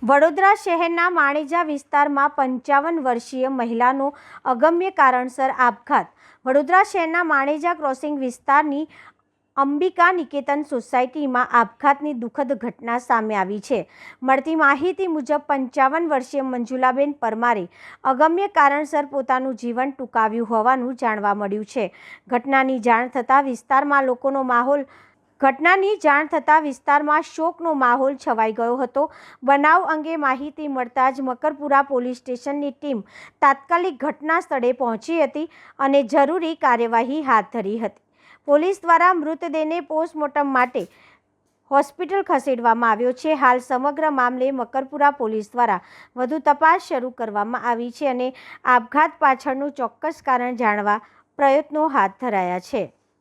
વડોદરા શહેરના માણેજા વિસ્તારમાં 55 વર્ષીય મહિલાનો અગમ્ય કારણસર આપઘાત. વડોદરા શહેરના માણેજા ક્રોસિંગ વિસ્તારની અંબિકા નિકેતન સોસાયટીમાં આપઘાતની દુઃખદ ઘટના સામે આવી છે. મળતી માહિતી મુજબ 55 વર્ષીય મંજુલાબેન પરમારે અગમ્ય કારણસર પોતાનું જીવન ટૂંકાવ્યું હોવાનું જાણવા મળ્યું છે. ઘટનાની જાણ થતાં વિસ્તારમાં શોકનો માહોલ છવાઈ ગયો હતો. બનાવ અંગે માહિતી મળતા જ મકરપુરા પોલીસ સ્ટેશનની ટીમ તાત્કાલિક ઘટના સ્થળે પહોંચી હતી અને જરૂરી કાર્યવાહી હાથ ધરી હતી. પોલીસ દ્વારા મૃતદેહને પોસ્ટમોર્ટમ માટે હોસ્પિટલ ખસેડવામાં આવ્યો છે. હાલ સમગ્ર મામલે મકરપુરા પોલીસ દ્વારા વધુ તપાસ શરૂ કરવામાં આવી છે અને આપઘાત પાછળનું ચોક્કસ કારણ જાણવા પ્રયત્નો હાથ ધરાયા છે.